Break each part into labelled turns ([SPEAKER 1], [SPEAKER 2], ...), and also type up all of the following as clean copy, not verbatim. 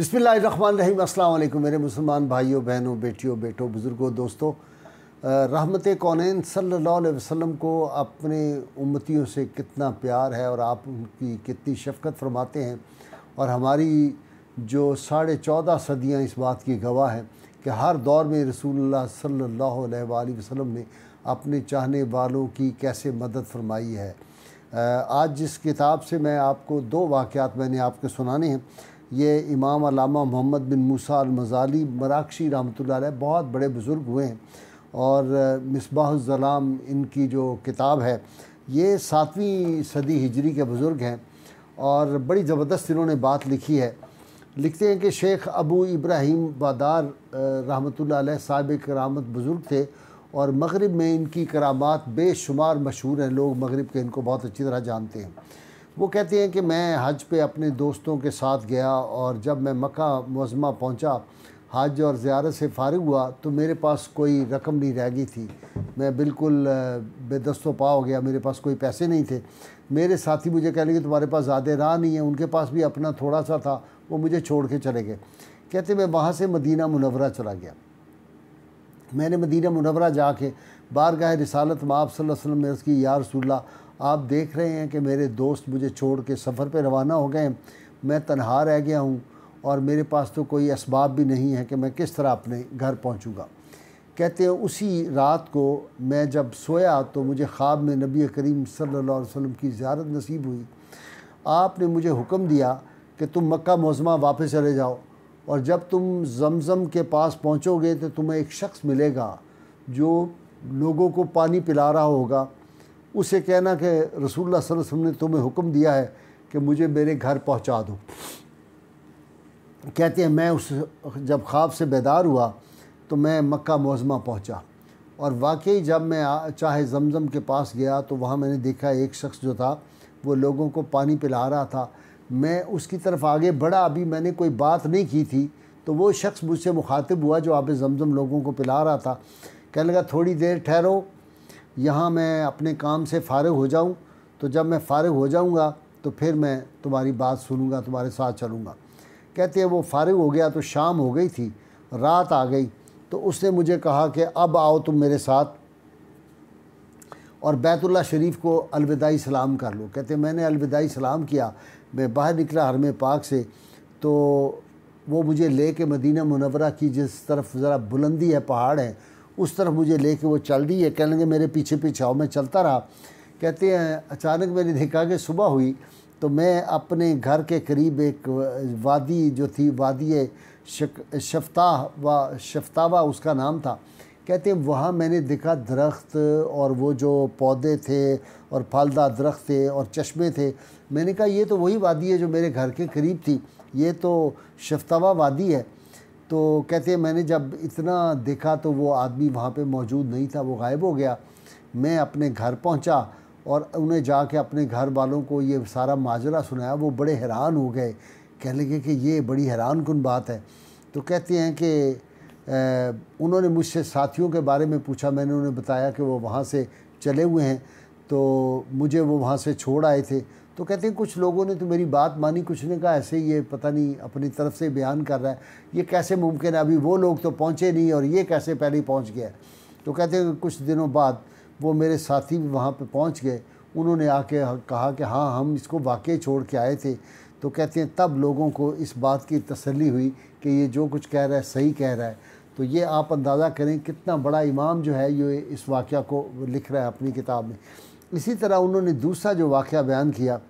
[SPEAKER 1] बिस्मिल्लाहिर्रहमानिर्रहीम। अस्सलाम वालेकुम मेरे मुसलमान भाइयों बहनों बेटियों बेटों बुज़ुर्गों दोस्तों। रहमत कौनैन सल्लल्लाहु अलैहि वसल्लम को अपने उम्मतियों से कितना प्यार है और आप उनकी कितनी शफ़क़त फरमाते हैं। और हमारी जो 14.5 सदियाँ इस बात की गवाह हैं कि हर दौर में रसूलुल्लाह सल्लल्लाहु अलैहि वसल्लम ने अपने चाहने वालों की कैसे मदद फरमाई है। आज जिस किताब से मैं आपको 2 वाक़यात मैंने आपको सुनाने हैं, ये इमाम अल्लामा मोहम्मद बिन मूसा अल-मज़ाली मराकशी रहमतुल्लाह अलैह बहुत बड़े बुज़ुर्ग हुए हैं और मिसबाहुज़्ज़लाम इनकी जो किताब है ये 7वीं सदी हिजरी के बुज़ुर्ग हैं और बड़ी ज़बरदस्त इन्होंने बात लिखी है। लिखते हैं कि शेख अबू इब्राहिम बादार रहमतुल्लाह अलैह साहिब करामत बुज़ुर्ग थे और मग़रिब में इनकी करामात बेशुमार मशहूर हैं। लोग मग़रिब के इनको बहुत अच्छी तरह जानते हैं। वो कहते हैं कि मैं हज पे अपने दोस्तों के साथ गया और जब मैं मक्का मुअज़्ज़मा पहुंचा, हज और ज़ियारत से फ़ारिग हुआ तो मेरे पास कोई रकम नहीं रह गई थी। मैं बिल्कुल बेदस्तो पा हो गया, मेरे पास कोई पैसे नहीं थे। मेरे साथी मुझे कह लगे तुम्हारे पास ज़्यादा राह नहीं है, उनके पास भी अपना थोड़ा सा था, वो मुझे छोड़ के चले गए। कहते मैं वहाँ से मदीना मुनव्वरा चला गया। मैंने मदीना मुनव्वरा जाके बारगाह रिसालत में आप सल्लल्लाहु अलैहि वसल्लम ने अर्ज़ की, या रसूलल्लाह आप देख रहे हैं कि मेरे दोस्त मुझे छोड़ के सफ़र पे रवाना हो गए हैं, मैं तन्हा रह गया हूँ और मेरे पास तो कोई असबाब भी नहीं है कि मैं किस तरह अपने घर पहुँचूँगा। कहते हैं उसी रात को मैं जब सोया तो मुझे ख्वाब में नबी करीम सल्लल्लाहु अलैहि वसल्लम की ज़ियारत नसीब हुई। आपने मुझे हुक्म दिया कि तुम मक्का मुअज़्ज़मा वापस चले जाओ और जब तुम ज़मज़म के पास पहुँचोगे तो तुम्हें एक शख्स मिलेगा जो लोगों को पानी पिला रहा होगा। उसे कहना कि रसूलुल्लाह सल्लल्लाहु अलैहि वसल्लम ने तुम्हें हुक्म दिया है कि मुझे मेरे घर पहुंचा दो। कहते हैं मैं उस जब ख्वाब से बेदार हुआ तो मैं मक्का मुअज़्ज़मा पहुंचा और वाकई जब मैं चाहे ज़मज़म के पास गया तो वहाँ मैंने देखा एक शख्स जो था वो लोगों को पानी पिला रहा था। मैं उसकी तरफ आगे बढ़ा, अभी मैंने कोई बात नहीं की थी तो वो शख्स मुझसे मुखातिब हुआ जो आब ज़मज़म लोगों को पिला रहा था। कहने लगा थोड़ी देर ठहरो, यहाँ मैं अपने काम से फ़ारिग हो जाऊँ, तो जब मैं फ़ारिग हो जाऊँगा तो फिर मैं तुम्हारी बात सुनूँगा, तुम्हारे साथ चलूँगा। कहते हैं वो फ़ारिग हो गया तो शाम हो गई थी, रात आ गई तो उसने मुझे कहा कि अब आओ तुम मेरे साथ और बैतुल्लाह शरीफ को अलविदाई सलाम कर लो। कहते हैं मैंने अलविदाई सलाम किया, मैं बाहर निकला हरम पाक से तो वो मुझे ले के मदीना मुनव्वरा की जिस तरफ ज़रा बुलंदी है, पहाड़ है, उस तरफ मुझे लेके वो चल रही है। कहने लगे मेरे पीछे पीछे आओ। मैं चलता रहा। कहते हैं अचानक मैंने देखा कि सुबह हुई तो मैं अपने घर के करीब एक वादी जो थी, वादी शफ्तावा उसका नाम था। कहते हैं वहाँ मैंने देखा दरख्त और वो जो पौधे थे और फलदार दरख्त थे और चश्मे थे। मैंने कहा ये तो वही वादी है जो मेरे घर के करीब थी, ये तो शफ्तावा वादी है। तो कहते हैं मैंने जब इतना देखा तो वो आदमी वहाँ पे मौजूद नहीं था, वो गायब हो गया। मैं अपने घर पहुँचा और उन्हें जाके अपने घर वालों को ये सारा माजरा सुनाया। वो बड़े हैरान हो गए, कहने लगे कि ये बड़ी हैरान कुन बात है। तो कहते हैं कि उन्होंने मुझसे साथियों के बारे में पूछा, मैंने उन्हें बताया कि वो वहाँ से चले हुए हैं तो मुझे वो वहाँ से छोड़ आए थे। तो कहते हैं कुछ लोगों ने तो मेरी बात मानी, कुछ ने कहा ऐसे ये पता नहीं अपनी तरफ से बयान कर रहा है, ये कैसे मुमकिन है, अभी वो लोग तो पहुँचे नहीं और ये कैसे पहले ही पहुँच गया। तो कहते हैं कुछ दिनों बाद वो मेरे साथी भी वहाँ पे पहुँच गए, उन्होंने आके कहा कि हाँ हम इसको वाकई छोड़ के आए थे। तो कहते हैं तब लोगों को इस बात की तसल्ली हुई कि ये जो कुछ कह रहा है सही कह रहा है। तो ये आप अंदाज़ा करें कितना बड़ा इमाम जो है ये इस वाक़या को लिख रहा है अपनी किताब में। इसी तरह उन्होंने दूसरा जो वाक़या बयान किया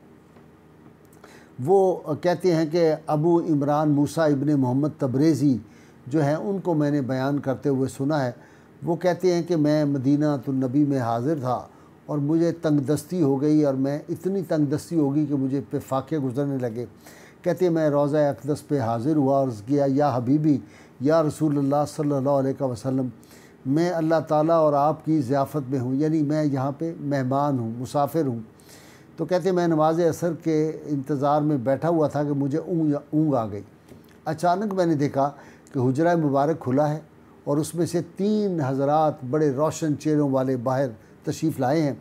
[SPEAKER 1] वो कहते हैं कि अबू इमरान मूसा इब्ने मोहम्मद तबरेज़ी जो हैं उनको मैंने बयान करते हुए सुना है। वो कहते हैं कि मैं मदीनातुन्नबी में हाज़िर था और मुझे तंगदस्ती हो गई और मैं इतनी तंगदस्ती हो गई कि मुझे पे फाके गुजरने लगे। कहते हैं मैं रोज़ा अक़दस पे हाज़िर हुआ और किया या हबीबी या रसूलुल्लाह सल्लल्लाहु अलैहि वसल्लम, मैं अल्लाह ताला और आपकी ज़ियाफ़त में हूँ, यानी मैं यहाँ पे मेहमान हूँ, मुसाफिर हूँ। तो कहते हैं मैं नमाज असर के इंतज़ार में बैठा हुआ था कि मुझे ऊँग आ गई। अचानक मैंने देखा कि हुजरा मुबारक खुला है और उसमें से 3 हज़रात बड़े रोशन चेहरों वाले बाहर तशरीफ़ लाए हैं।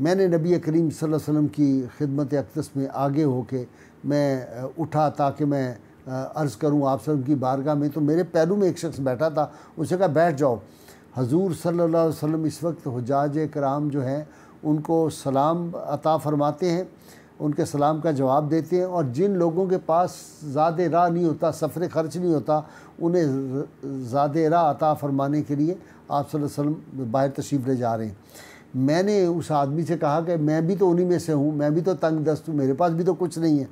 [SPEAKER 1] मैंने नबी करीम सल्लल्लाहु अलैहि वसल्लम की खिदमत अक़दस में आगे होके मैं उठा ताकि मैं अर्ज़ करूँ आप सब की बारगाह में, तो मेरे पैरों में एक शख्स बैठा था, उसने कहा बैठ जाओ। हजूर सल्लल्लाहु अलैहि वसल्लम इस वक्त हुज्जाज कराम जो हैं उनको सलाम अता फ़रमाते हैं, उनके सलाम का जवाब देते हैं, और जिन लोगों के पास ज़्यादा राह नहीं होता, सफ़र ख़र्च नहीं होता, उन्हें ज़्यादा राह अता फ़रमाने के लिए आप सल्लल्लाहु अलैहि वसल्लम बाहर तशरीफ़ ले जा रहे हैं। मैंने उस आदमी से कहा कि मैं भी तो उन्हीं में से हूँ, मैं भी तो तंग दस्त हूँ, मेरे पास भी तो कुछ नहीं है।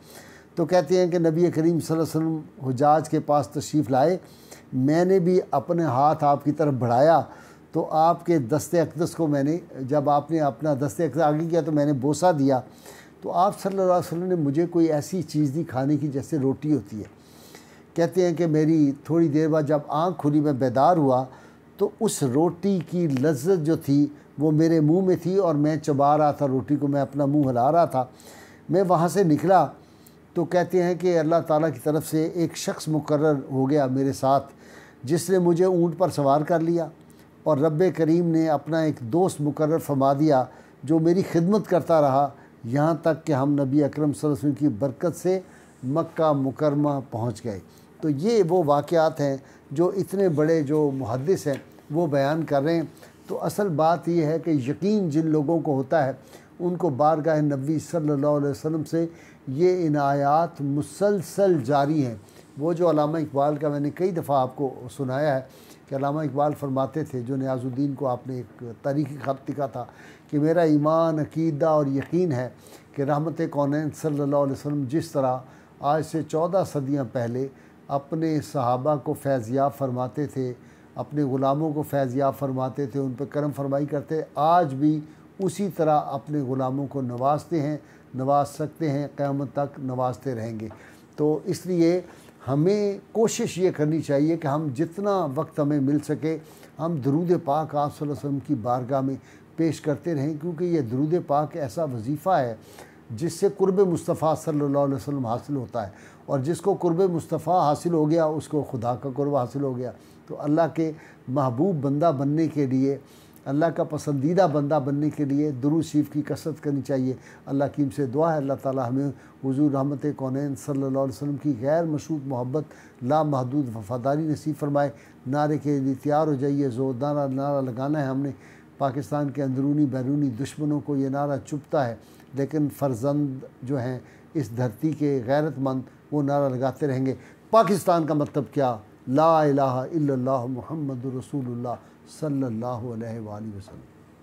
[SPEAKER 1] तो कहते हैं कि नबी करीम सल्लल्लाहु अलैहि वसल्लम हुज्जाज के पास तशरीफ़ लाए, मैंने भी अपने हाथ आपकी तरफ बढ़ाया, तो आपके दस्ते अक़दस को मैंने, जब आपने अपना दस्ते अक़दस आगे किया तो मैंने बोसा दिया, तो आप सल्लल्लाहु अलैहि वसल्लम ने मुझे कोई ऐसी चीज़ दी खाने की जैसे रोटी होती है। कहते हैं कि मेरी थोड़ी देर बाद जब आँख खुली, मैं बेदार हुआ, तो उस रोटी की लज्जत जो थी वो मेरे मुंह में थी, और मैं चबा रहा था रोटी को, मैं अपना मुंह हिला रहा था। मैं वहाँ से निकला तो कहते हैं कि अल्लाह ताला की तरफ से एक शख्स मुकर्रर हो गया मेरे साथ, जिसने मुझे ऊँट पर सवार कर लिया, और रब्बे करीम ने अपना एक दोस्त मुकर्रर फरमा दिया जो मेरी खिदमत करता रहा, यहाँ तक कि हम नबी अकरम सल्लल्लाहु अलैहि वसल्लम की बरकत से मक्का मुकरमा पहुँच गए। तो ये वो वाक़यात हैं जो इतने बड़े जो मुहद्दिस हैं वो बयान कर रहे हैं। तो असल बात ये है कि यकीन जिन लोगों को होता है उनको बारगाह नबी सल्लल्लाहु अलैहि वसल्लम से ये इनायात मुसलसल जारी हैं। वो जो अल्लामा इकबाल का मैंने कई दफ़ा आपको सुनाया है कि अल्लामा इकबाल फरमाते थे, जो नियाज़ुद्दीन को आपने एक तारीख़ी ख़त लिखा था कि मेरा ईमान, अकीदा और यकीन है कि रहमत कौनैन सल्लल्लाहु अलैहि वसल्लम जिस तरह आज से 14 सदियाँ पहले अपने सहाबा को फैज़याब फरमाते थे, अपने ग़ुलामों को फैज़याब फरमाते थे, उन पर करम फरमाई करते, आज भी उसी तरह अपने ग़ुलामों को नवाजते हैं, नवाज सकते हैं, क़यामत तक नवाजते रहेंगे। तो इसलिए हमें कोशिश ये करनी चाहिए कि हम जितना वक्त हमें मिल सके हम दरूद पाक आप सल्लल्लाहु अलैहि वसल्लम की बारगाह में पेश करते रहें, क्योंकि ये दरूद पाक ऐसा वजीफ़ा है जिससे कुर्ब मुस्तफ़ा सल्लल्लाहु अलैहि वसल्लम हासिल होता है, और जिसको कुर्ब मुस्तफ़ा हासिल हो गया उसको खुदा का कुर्ब हासिल हो गया। तो अल्लाह के महबूब बंदा बनने के लिए, अल्लाह का पसंदीदा बंदा बनने के लिए दुरूद शरीफ की कसरत करनी चाहिए। अल्लाह कीम से दुआ है अल्लाह ताला हमें हुज़ूर रहमत कौनैन सल्लल्लाहु अलैहि वसल्लम की गैर मशरूत मोहब्बत, लामहदूद वफ़ादारी नसीब फरमाए। नारे के लिए तैयार हो जाइए, ज़ोरदार नारा लगाना है हमने। पाकिस्तान के अंदरूनी बैरूनी दुश्मनों को ये नारा चुभता है, लेकिन फ़र्जंद जो हैं इस धरती के गैरतमंद वो नारा लगाते रहेंगे। पाकिस्तान का मतलब क्या? ला इलाहा इल्लल्लाह मुहम्मदुर रसूलुल्लाह सल्लल्लाहु अलैहि वसल्लम।